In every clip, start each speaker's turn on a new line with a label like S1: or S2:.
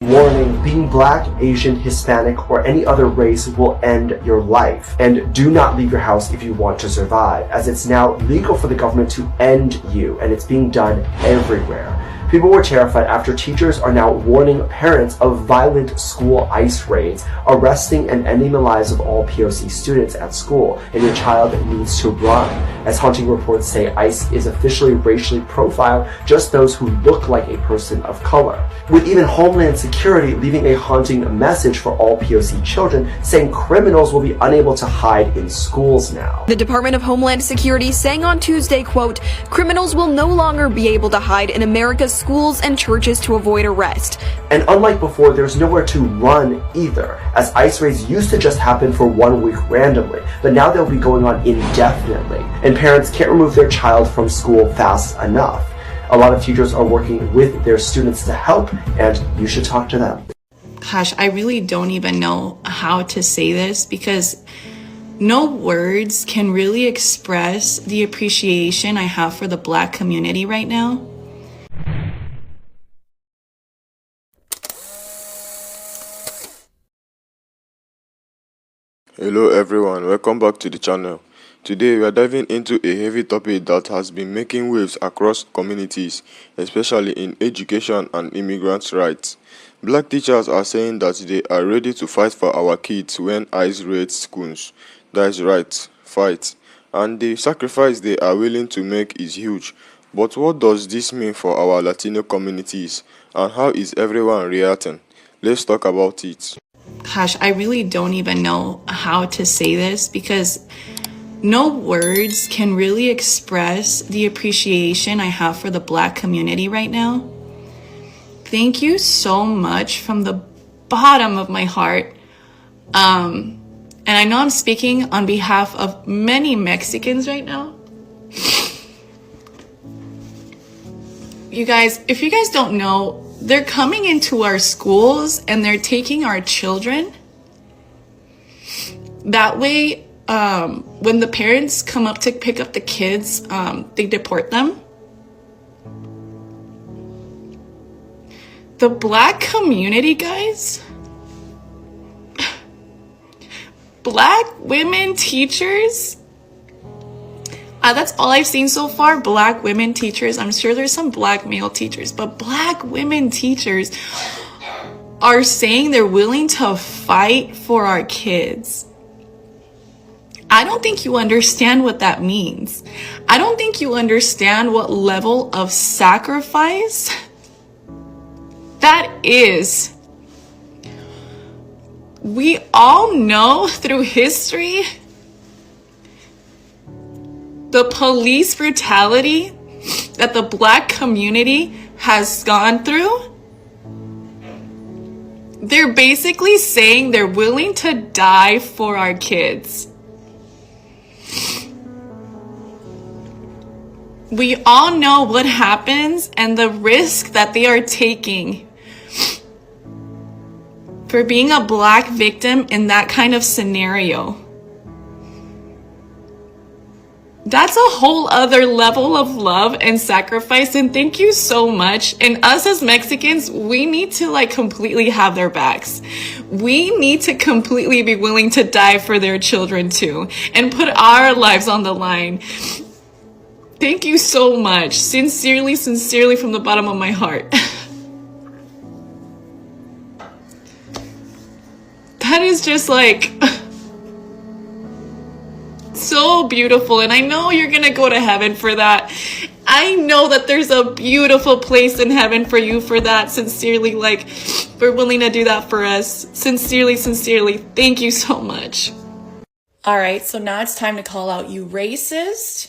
S1: Warning, being black, Asian, Hispanic, or any other race will end your life. And do not leave your house if you want to survive, as it's now legal for the government to end you, and it's being done everywhere. People were terrified after teachers are now warning parents of violent school ICE raids, arresting and ending the lives of all POC students at school, and your child needs to run. As haunting reports say, ICE is officially racially profiled just those who look like a person of color, with even Homeland Security leaving a haunting message for all POC children, saying criminals will be unable to hide in schools now.
S2: The Department of Homeland Security saying on Tuesday, quote, "Criminals will no longer be able to hide in America's schools and churches to avoid arrest."
S1: And unlike before, there's nowhere to run either, as ICE raids used to just happen for 1 week randomly, but now they'll be going on indefinitely, and parents can't remove their child from school fast enough. A lot of teachers are working with their students to help, and you should talk to them.
S3: Gosh, I really don't even know how to say this because no words can really express the appreciation I have for the Black community right now.
S4: Hello everyone, welcome back to the channel. Today we are diving into a heavy topic that has been making waves across communities, especially in education and immigrants' rights. Black teachers are saying that they are ready to fight for our kids when ICE raids schools. That is right, fight. And the sacrifice they are willing to make is huge. But what does this mean for our Latino communities, and how is everyone reacting? Let's talk about it.
S3: Gosh, I really don't even know how to say this because no words can really express the appreciation I have for the Black community right now. Thank you so much from the bottom of my heart. And I know I'm speaking on behalf of many Mexicans right now. You guys, if you guys don't know, they're coming into our schools and they're taking our children. That way, when the parents come up to pick up the kids, they deport them. The Black community, guys, Black women teachers, that's all I've seen so far, Black women teachers. I'm sure there's some Black male teachers, but Black women teachers are saying they're willing to fight for our kids. I don't think you understand what that means. I don't think you understand what level of sacrifice that is. We all know through history the police brutality that the Black community has gone through. They're basically saying they're willing to die for our kids. We all know what happens and the risk that they are taking for being a Black victim in that kind of scenario. That's a whole other level of love and sacrifice, and thank you so much. And us as Mexicans, we need to completely have their backs. We need to completely be willing to die for their children too, and put our lives on the line. Thank you so much. Sincerely, sincerely from the bottom of my heart. That is just so beautiful, and I know you're gonna go to heaven for that. I know that there's a beautiful place in heaven for you for that. Sincerely, for willing to do that for us. Sincerely, sincerely, thank you so much. All right, so now it's time to call out you racist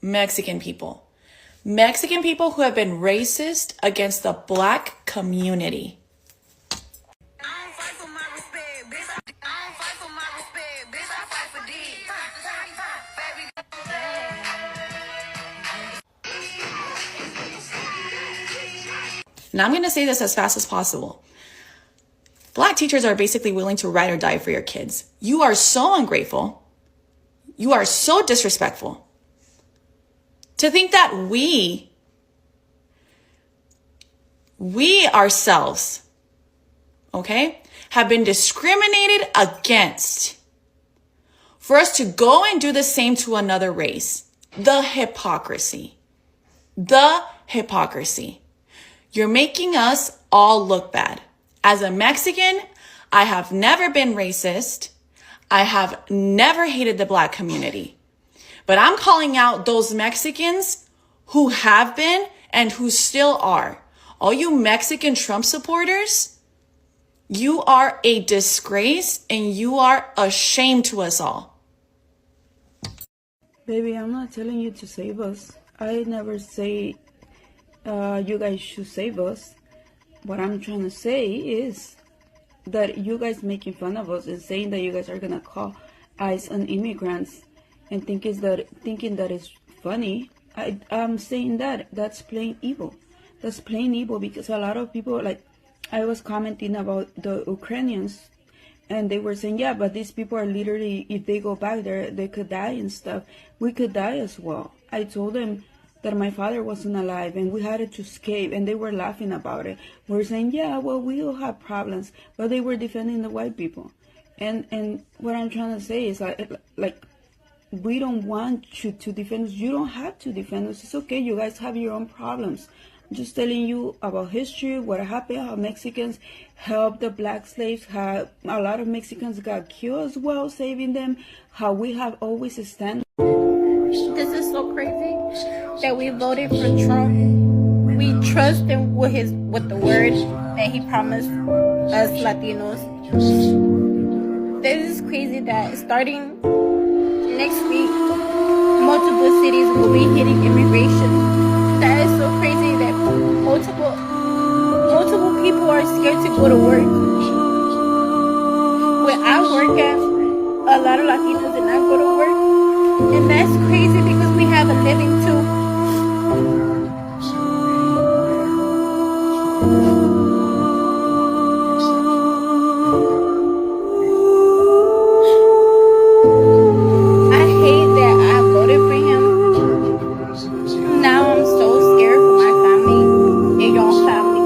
S3: Mexican people. Mexican people who have been racist against the Black community. Now I'm going to say this as fast as possible. Black teachers are basically willing to ride or die for your kids. You are so ungrateful. You are so disrespectful. To think that we ourselves okay, have been discriminated against, for us to go and do the same to another race. The hypocrisy. The hypocrisy. You're making us all look bad. As a Mexican, I have never been racist. I have never hated the Black community. But I'm calling out those Mexicans who have been and who still are. All you Mexican Trump supporters, you are a disgrace and you are a shame to us all.
S5: Baby, I'm not telling you to save us. I never say you guys should save us. What I'm trying to say is that you guys making fun of us and saying that you guys are gonna call ICE on immigrants and thinking that it's funny. I'm saying that's plain evil. That's plain evil, because a lot of people, like, I was commenting about the Ukrainians, and they were saying, yeah, but these people are literally, if they go back there, they could die and stuff. We could die as well. I told them that my father wasn't alive and we had to escape, and they were laughing about it. We're saying, yeah, well, we all have problems, but they were defending the white people. And what I'm trying to say is, like, we don't want you to defend us. You don't have to defend us. It's okay. You guys have your own problems. I'm just telling you about history, what happened, how Mexicans helped the Black slaves, how a lot of Mexicans got killed as well, saving them, how we have always stand.
S6: This is so crazy that we voted for Trump. We trust him with the word that he promised us Latinos. This is crazy that starting next week, multiple cities will be hitting immigration. That is so crazy that multiple people are scared to go to work. Where I work at, a lot of Latinos did not go to work. And that's crazy because we have a living too. I hate that I voted for him. Now I'm so scared for my family and your family.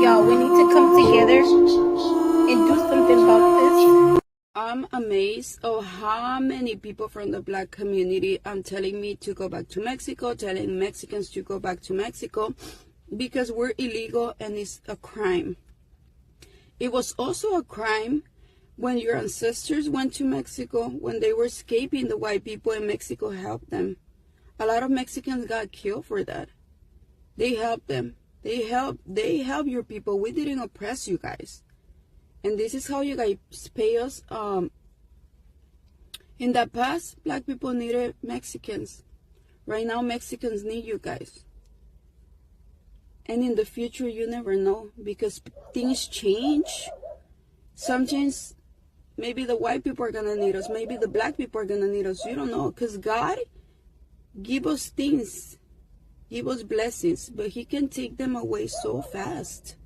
S6: Y'all, we need to come together and do something about this.
S5: I'm amazed of how many people from the Black community are telling me to go back to Mexico, telling Mexicans to go back to Mexico, because we're illegal and it's a crime. It was also a crime when your ancestors went to Mexico, when they were escaping the white people and Mexico helped them. A lot of Mexicans got killed for that. They helped them. They help your people. We didn't oppress you guys. And this is how you guys pay us. In the past, Black people needed Mexicans. Right now, Mexicans need you guys. And in the future, you never know, because things change. Sometimes, maybe the white people are going to need us. Maybe the Black people are going to need us. You don't know, because God give us things, give us blessings, but he can take them away so fast.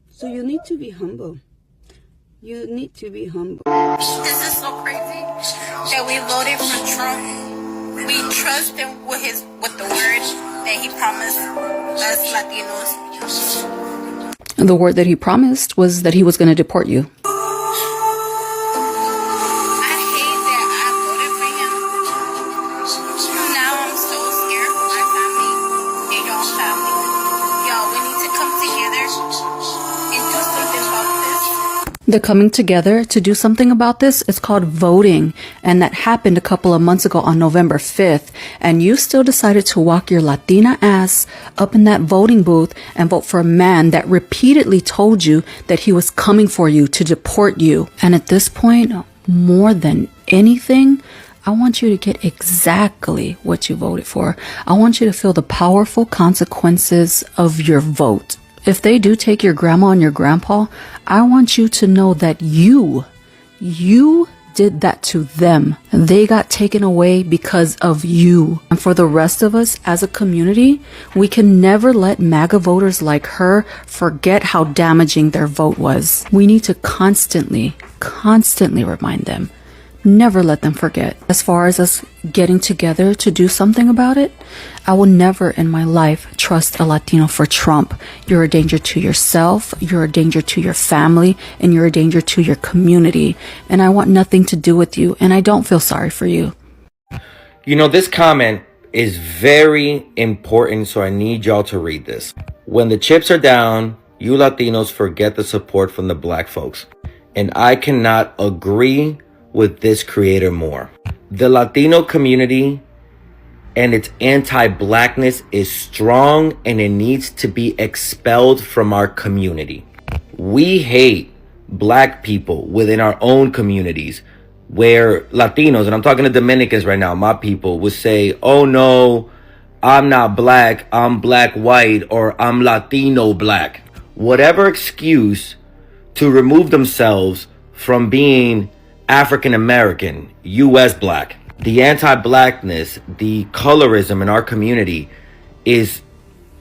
S5: So you need to be humble. You need to be humble.
S6: This is so crazy that we voted for Trump. We trust him with the word that he promised us Latinos.
S2: And the word that he promised was that he was going to deport you. They're coming together to do something about this. It's called voting. And that happened a couple of months ago on November 5th. And you still decided to walk your Latina ass up in that voting booth and vote for a man that repeatedly told you that he was coming for you to deport you. And at this point, more than anything, I want you to get exactly what you voted for. I want you to feel the powerful consequences of your vote. If they do take your grandma and your grandpa, I want you to know that you did that to them. They got taken away because of you. And for the rest of us as a community, we can never let MAGA voters like her forget how damaging their vote was. We need to constantly remind them. never let them forget. As far as us getting together to do something about it, I will never in my life trust a Latino for Trump. You're a danger to yourself, you're a danger to your family, and you're a danger to your community. And I want nothing to do with you, and I don't feel sorry for you.
S7: You know, this comment is very important, so I need y'all to read this. When the chips are down, you Latinos forget the support from the black folks. And I cannot agree with this creator more. The Latino community and its anti-blackness is strong, and it needs to be expelled from our community. We hate black people within our own communities, where Latinos, and I'm talking to Dominicans right now, my people, would say, oh no, I'm not black, I'm black white, or I'm Latino black. Whatever excuse to remove themselves from being African American, US black. The anti-blackness, the colorism in our community is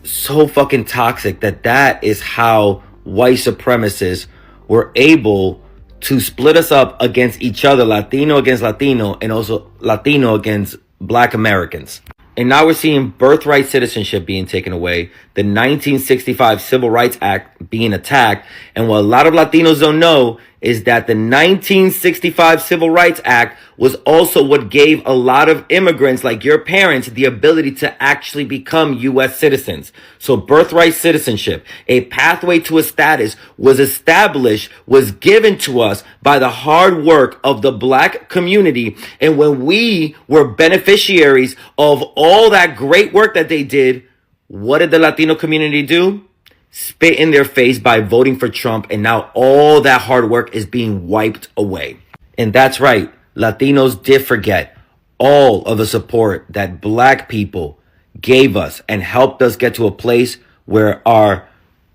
S7: so fucking toxic that is how white supremacists were able to split us up against each other, Latino against Latino, and also Latino against black Americans. And now we're seeing birthright citizenship being taken away, the 1965 Civil Rights Act being attacked. And what a lot of Latinos don't know is that the 1965 Civil Rights Act was also what gave a lot of immigrants like your parents the ability to actually become U.S. citizens. So birthright citizenship, a pathway to a status, was established, was given to us by the hard work of the black community. And when we were beneficiaries of all that great work that they did, what did the Latino community do? Spit in their face by voting for Trump, and now all that hard work is being wiped away. And that's right, Latinos did forget all of the support that black people gave us and helped us get to a place where our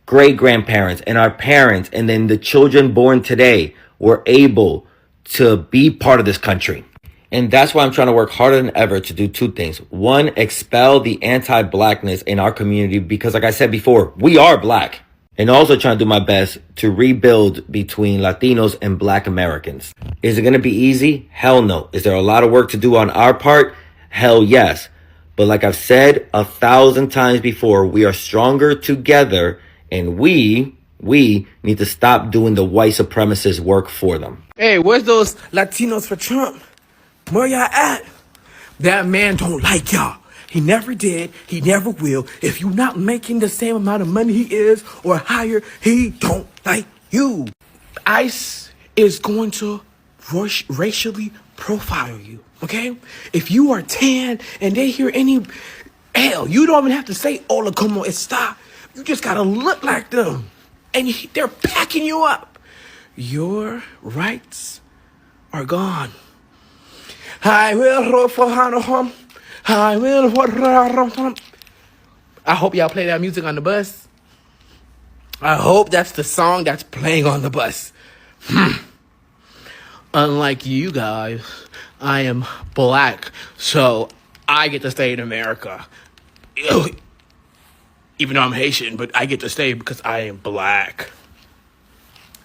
S7: great-grandparents and our parents and then the children born today were able to be part of this country. And that's why I'm trying to work harder than ever to do two things. One, expel the anti-blackness in our community because, like I said before, we are black. And also trying to do my best to rebuild between Latinos and black Americans. Is it going to be easy? Hell no. Is there a lot of work to do on our part? Hell yes. But like I've said 1,000 times before, we are stronger together, and we need to stop doing the white supremacist work for them.
S8: Hey, where's those Latinos for Trump? Where y'all at? That man don't like y'all. He never did. He never will. If you're not making the same amount of money he is or higher, he don't like you. ICE is going to racially profile you, okay? If you are tan and they hear any... Hell, you don't even have to say, hola, como está. You just gotta look like them. And they're packing you up. Your rights are gone. I hope y'all play that music on the bus. I hope that's the song that's playing on the bus. Unlike you guys, I am black, so I get to stay in America. Even though I'm Haitian, but I get to stay because I am black.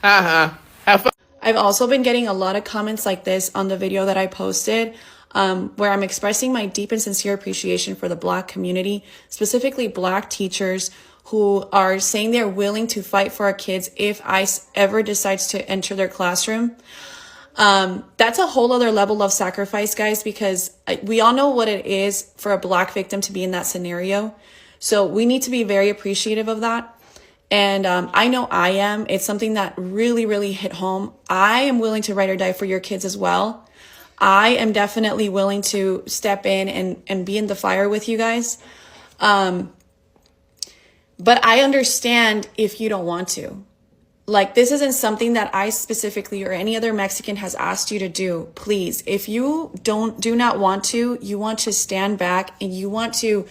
S8: Have fun.
S3: I've also been getting a lot of comments like this on the video that I posted, where I'm expressing my deep and sincere appreciation for the black community, specifically black teachers who are saying they're willing to fight for our kids if ICE ever decides to enter their classroom. That's a whole other level of sacrifice, guys, because we all know what it is for a black victim to be in that scenario. So we need to be very appreciative of that. And I know I am. It's something that really, really hit home. I am willing to ride or die for your kids as well. I am definitely willing to step in and be in the fire with you guys. But I understand if you don't want to. Like, this isn't something that I specifically or any other Mexican has asked you to do. Please, if you do not want to, you want to stand back and you want to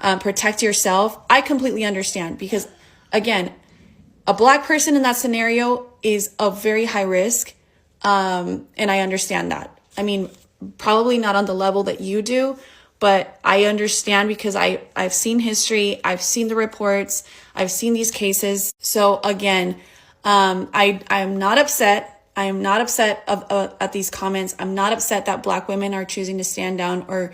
S3: protect yourself, I completely understand, because again, a black person in that scenario is a very high risk. And I understand that. I mean, probably not on the level that you do, but I understand because I've seen history. I've seen the reports. I've seen these cases. So again, I'm not upset. I am not upset at these comments. I'm not upset that Black women are choosing to stand down, or,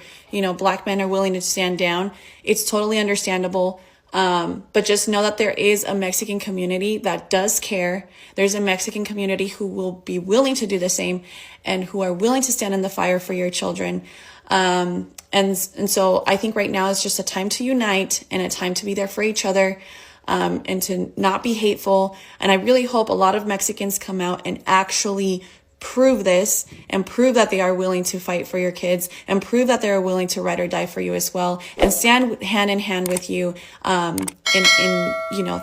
S3: Black men are willing to stand down. It's totally understandable. But just know that there is a Mexican community that does care. There's a Mexican community who will be willing to do the same and who are willing to stand in the fire for your children. And so I think right now is just a time to unite and a time to be there for each other. And to not be hateful. And I really hope a lot of Mexicans come out and actually prove this and prove that they are willing to fight for your kids and prove that they are willing to ride or die for you as well, and stand hand in hand with you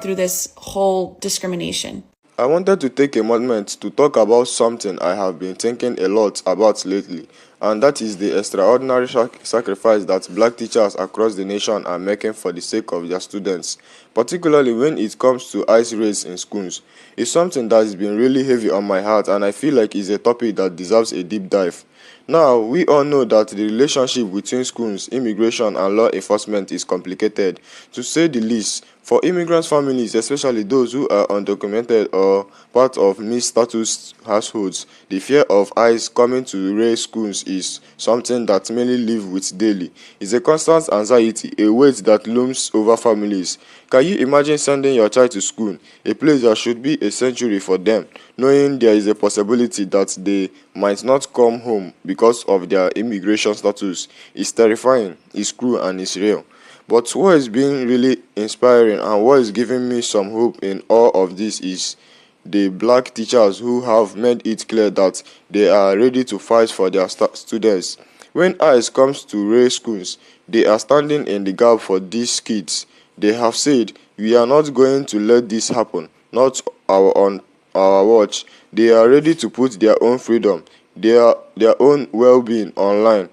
S3: through this whole discrimination.
S4: I wanted to take a moment to talk about something I have been thinking a lot about lately, and that is the extraordinary sacrifice that Black teachers across the nation are making for the sake of their students, particularly when it comes to ICE raids in schools. It's something that has been really heavy on my heart, and I feel like it's a topic that deserves a deep dive. Now, we all know that the relationship between schools, immigration, and law enforcement is complicated, to say the least. For immigrant families, especially those who are undocumented or part of mixed status households, the fear of ICE coming to raid schools is something that many live with daily. It's a constant anxiety, a weight that looms over families. Can you imagine sending your child to school, a place that should be a sanctuary for them, knowing there is a possibility that they might not come home because of their immigration status? It's terrifying, it's cruel, and it's real. But what is being really inspiring and what is giving me some hope in all of this is the Black teachers who have made it clear that they are ready to fight for their students. When ICE comes to raid schools, they are standing in the gap for these kids. They have said, "We are not going to let this happen, not on our watch." They are ready to put their own freedom, their own well-being online,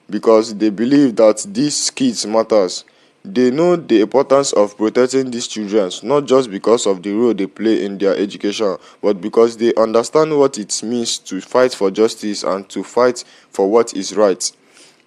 S4: because they believe that these kids matters. They know the importance of protecting these children, not just because of the role they play in their education, but because they understand what it means to fight for justice and to fight for what is right.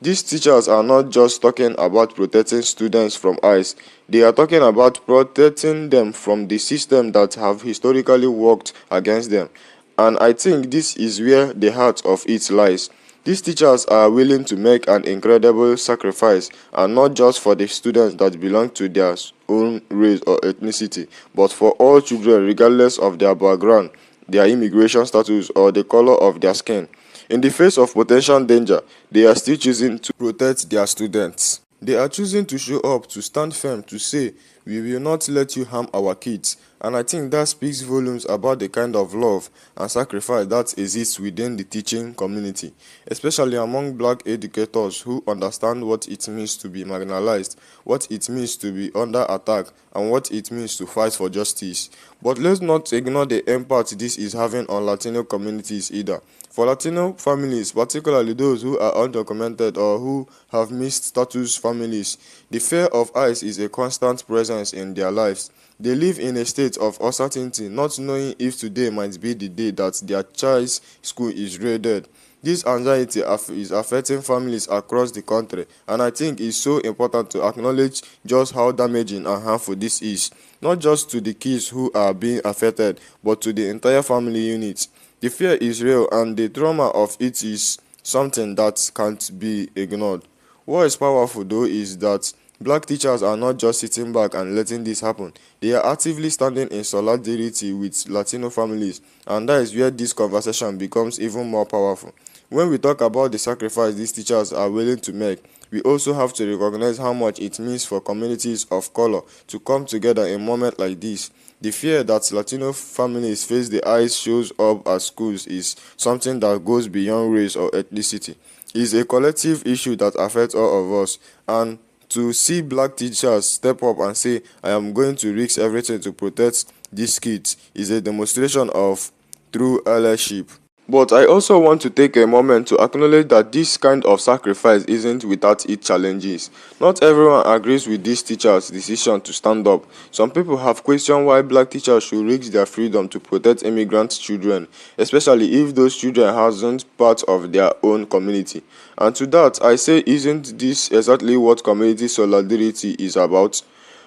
S4: These teachers are not just talking about protecting students from ICE, they are talking about protecting them from the system that have historically worked against them. And I think this is where the heart of it lies. These teachers are willing to make an incredible sacrifice, and not just for the students that belong to their own race or ethnicity, but for all children regardless of their background, their immigration status, or the color of their skin. In the face of potential danger, they are still choosing to protect their students. They are choosing to show up, to stand firm, to say, "We will not let you harm our kids." And I think that speaks volumes about the kind of love and sacrifice that exists within the teaching community, especially among Black educators who understand what it means to be marginalized, what it means to be under attack, and what it means to fight for justice. But let's not ignore the impact this is having on Latino communities either. For Latino families, particularly those who are undocumented or who have mixed status families, the fear of ICE is a constant presence in their lives. They live in a state of uncertainty, not knowing if today might be the day that their child's school is raided. This anxiety is affecting families across the country, and I think it's so important to acknowledge just how damaging and harmful this is, not just to the kids who are being affected, but to the entire family unit. The fear is real, and the trauma of it is something that can't be ignored. What is powerful though is that Black teachers are not just sitting back and letting this happen. They are actively standing in solidarity with Latino families, and that is where this conversation becomes even more powerful. When we talk about the sacrifice these teachers are willing to make, we also have to recognize how much it means for communities of color to come together in a moment like this. The fear that Latino families face the ICE shows up at schools is something that goes beyond race or ethnicity. It is a collective issue that affects all of us, and to see Black teachers step up and say, "I am going to risk everything to protect these kids," is a demonstration of true allyship. But I also want to take a moment to acknowledge that this kind of sacrifice isn't without its challenges. Not everyone agrees with these teachers' decision to stand up. Some people have questioned why Black teachers should risk their freedom to protect immigrant children, especially if those children aren't part of their own community. And to that, I say, isn't this exactly what community solidarity is about?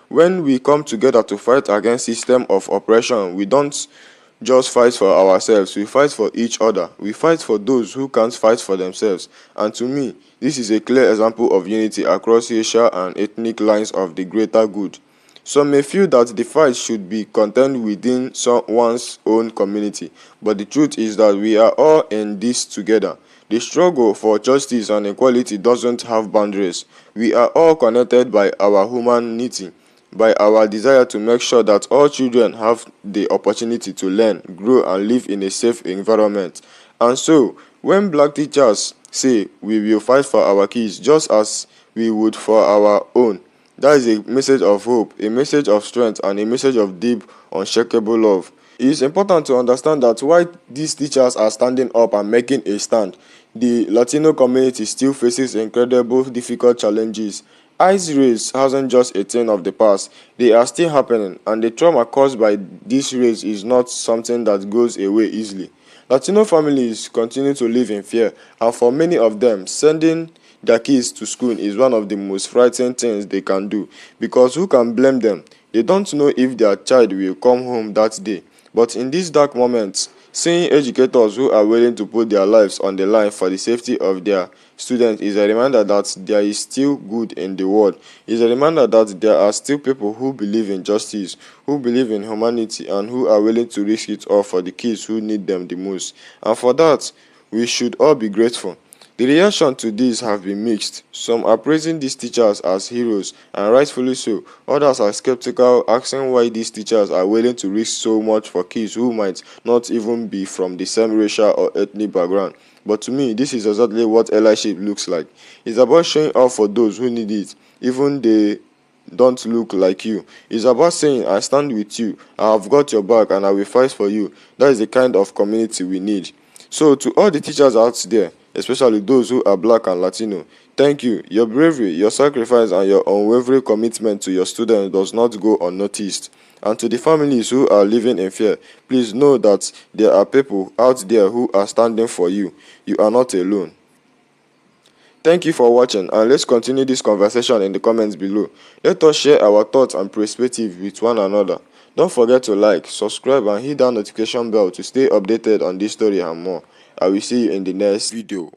S4: When we come together to fight against system of oppression, we don't just fight for ourselves, we fight for each other. We fight for those who can't fight for themselves. And to me, this is a clear example of unity across racial and ethnic lines of the greater good. Some may feel that the fight should be contained within one's own community, but the truth is that we are all in this together. The struggle for justice and equality doesn't have boundaries. We are all connected by our humanity, by our desire to make sure that all children have the opportunity to learn, grow, and live in a safe environment. And so, when black teachers say we will fight for our kids just as we would for our own, that is a message of hope, a message of strength, and a message of deep, unshakable love. It is important to understand that while these teachers are standing up and making a stand, the Latino community still faces incredible difficult challenges. ICE raids hasn't just a thing of the past, they are still happening, and the trauma caused by these raids is not something that goes away easily. Latino families continue to live in fear, and for many of them, sending their kids to school is one of the most frightening things they can do, because who can blame them? They don't know if their child will come home that day. But in these dark moments, seeing educators who are willing to put their lives on the line for the safety of their students is a reminder that there is still good in the world. It is a reminder that there are still people who believe in justice, who believe in humanity, and who are willing to risk it all for the kids who need them the most. And for that, we should all be grateful. The reaction to this have been mixed. Some are praising these teachers as heroes, and rightfully so. Others are skeptical, asking why these teachers are willing to risk so much for kids who might not even be from the same racial or ethnic background. But to me, this is exactly what allyship looks like. It's about showing up for those who need it, even they don't look like you. It's about saying, I stand with you, I have got your back, and I will fight for you. That is the kind of community we need. So to all the teachers out there, especially those who are black and Latino, thank you. Your bravery, your sacrifice, and your unwavering commitment to your students does not go unnoticed. And to the families who are living in fear, please know that there are people out there who are standing for you. You are not alone. Thank you for watching, and let's continue this conversation in the comments below. Let us share our thoughts and perspectives with one another. Don't forget to like, subscribe, and hit that notification bell to stay updated on this story and more. I will see you in the next video.